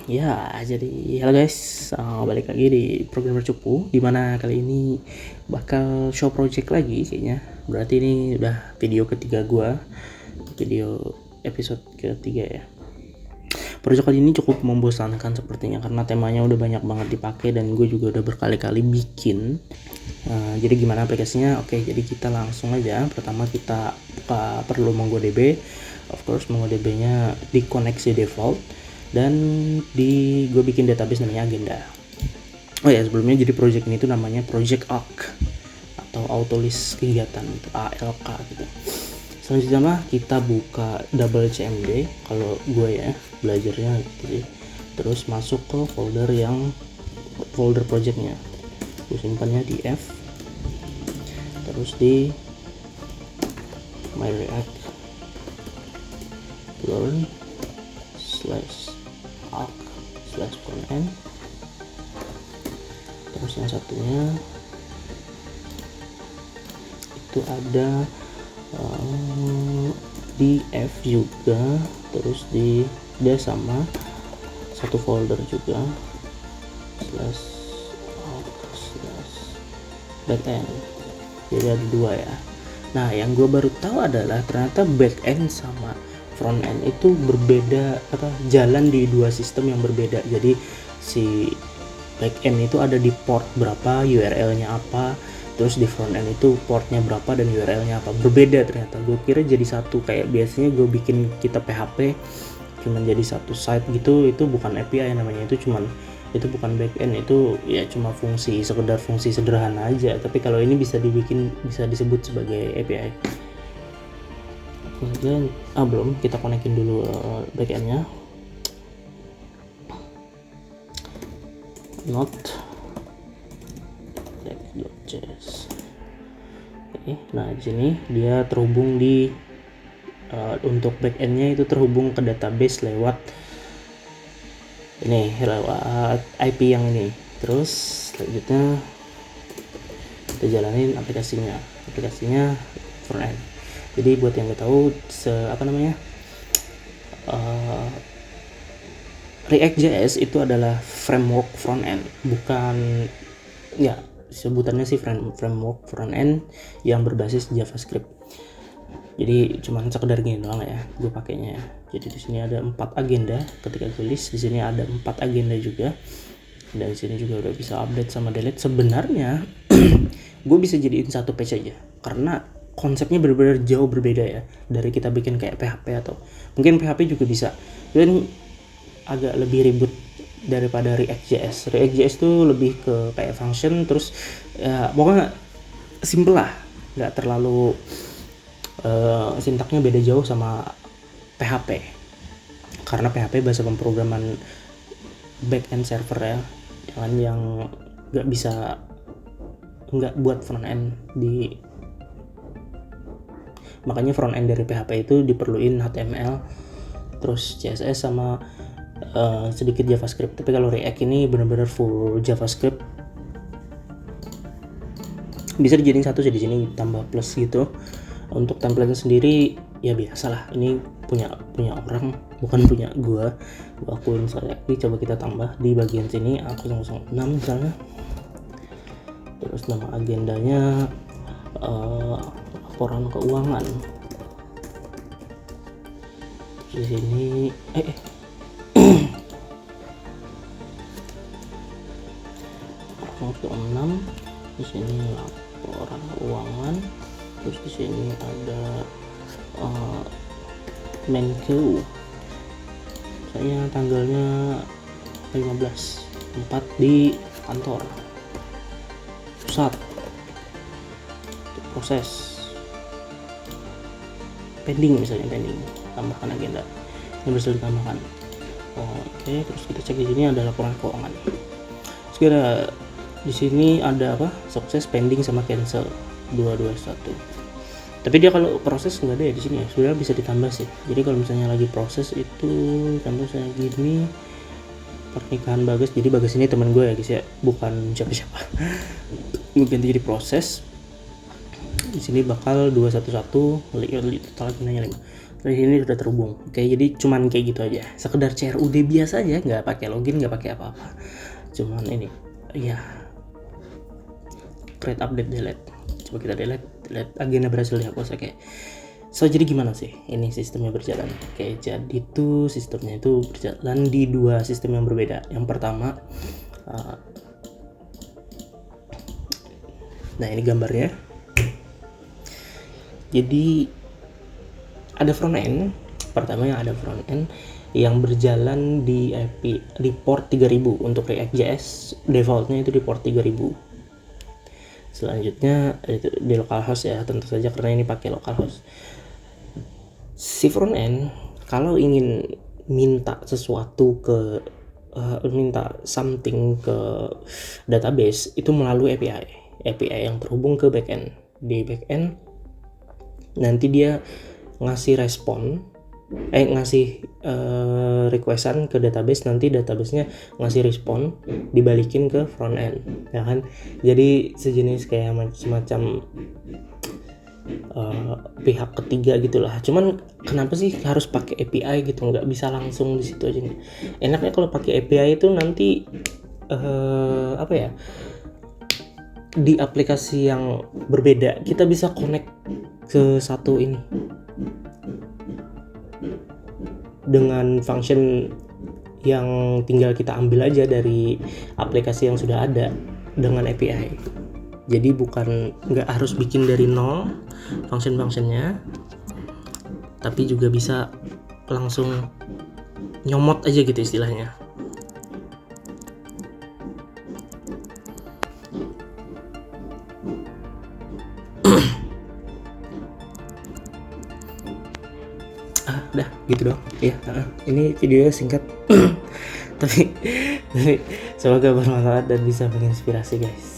Ya, jadi halo guys, balik lagi di program Cupu, dimana kali ini bakal show project lagi kayaknya. Berarti ini udah video ketiga gua, video episode ketiga ya. Project kali ini cukup membosankan sepertinya karena temanya udah banyak banget dipakai dan gue juga udah berkali-kali bikin. Jadi gimana aplikasinya? Oke, jadi kita langsung aja. Pertama kita perlu MongoDB. Of course MongoDB-nya dikoneksi default. Dan gue bikin database namanya agenda. Oh ya, sebelumnya jadi project ini tuh namanya project ALK atau autolist kegiatan itu ALK gitu. Selanjutnya mah kita buka double CMD kalau gue ya belajarnya gitu sih. Terus masuk ke folder projectnya. Gue simpannya di F. Terus di my react learn /arc/frontend. Terus yang satunya itu ada di F juga, terus di D sama satu folder juga /arc/backend. Jadi ada dua ya. Nah, yang gue baru tahu adalah ternyata backend sama front end itu berbeda, jalan di dua sistem yang berbeda. Jadi si backend itu ada di port berapa, URL-nya apa, terus di front end itu portnya berapa dan URL-nya apa. Berbeda ternyata. Gue kira jadi satu, kayak biasanya gue bikin kita PHP cuman jadi satu site gitu. Itu bukan API namanya, itu bukan backend, itu ya cuma sekedar fungsi sederhana aja. Tapi kalau ini bisa disebut sebagai API. Kemudian belum, kita konekin dulu backendnya. Node.js. Oke, nah di sini dia terhubung untuk backendnya itu terhubung ke database lewat IP yang ini. Terus selanjutnya kita jalanin aplikasinya front end. Jadi buat yang nggak tahu React.js itu adalah framework front end, bukan ya sebutannya sih framework front end yang berbasis JavaScript. Jadi cuman sekedar gini doang ya gue pakainya. Jadi di sini ada 4 agenda ketika gue list, di sini ada 4 agenda juga. Dan di sini juga udah bisa update sama delete. Sebenarnya gue bisa jadiin satu page aja karena konsepnya benar-benar jauh berbeda ya dari kita bikin kayak PHP, atau mungkin PHP juga bisa, dan agak lebih ribet daripada React.js. React.js tuh lebih ke kayak function, terus ya pokoknya simple lah, nggak terlalu sintaknya beda jauh sama PHP, karena PHP bahasa pemrograman backend server ya, yang nggak buat front end makanya front end dari PHP itu diperluin HTML, terus CSS sama sedikit JavaScript. Tapi kalau React ini benar-benar full JavaScript. Bisa dijadiin satu, jadi di sini tambah plus gitu. Untuk template sendiri ya biasalah, ini punya orang, bukan punya gua akuin soalnya. Ini coba kita tambah di bagian sini A006 misalnya. Terus nama agendanya laporan keuangan. Di sini 06, di sini laporan keuangan. Terus di sini ada Menkeu, saya tanggalnya 15/4 di kantor pusat. Proses pending, tambahkan agenda yang bisa ditambahkan. Oke, terus kita cek di sini ada laporan keuangan. Segera di sini ada sukses, pending sama cancel 221. Tapi dia kalau proses nggak ada ya di sini ya. Sebenarnya bisa ditambah sih. Jadi kalau misalnya lagi proses itu contoh saya gini, pernikahan Bagas. Jadi Bagas ini teman gue ya guys ya, bukan siapa-siapa. Gue ganti jadi proses. Di sini bakal 211 total agendanya 5. ini sudah terhubung. Oke, jadi cuman kayak gitu aja, sekedar CRUD biasa aja, nggak pakai login, nggak pakai apa-apa, cuman ini ya, create update delete. Coba kita delete agenda berhasil dihapus. Oke, so jadi gimana sih ini sistemnya berjalan? Oke, jadi tuh sistemnya itu berjalan di dua sistem yang berbeda. Yang pertama, nah ini gambarnya. Jadi ada front end, pertama yang ada front end yang berjalan di IP di port 3000 untuk React.js, defaultnya itu di port 3000. Selanjutnya itu di localhost ya, tentu saja karena ini pakai localhost. Si front end kalau ingin minta sesuatu ke minta something ke database itu melalui API yang terhubung ke backend. Di backend nanti dia ngasih respon, ngasih requestan ke database, nanti databasenya ngasih respon, dibalikin ke front end, ya kan? Jadi sejenis kayak semacam pihak ketiga gitulah. Cuman kenapa sih harus pakai API gitu? Nggak bisa langsung di situ aja? Enaknya kalau pakai API itu nanti apa ya? Di aplikasi yang berbeda kita bisa connect ke satu ini dengan function yang tinggal kita ambil aja dari aplikasi yang sudah ada dengan API. Jadi nggak harus bikin dari nol function-functionnya, tapi juga bisa langsung nyomot aja gitu istilahnya. Udah gitu dong ya. Ini videonya singkat tapi semoga bermanfaat dan bisa menginspirasi guys.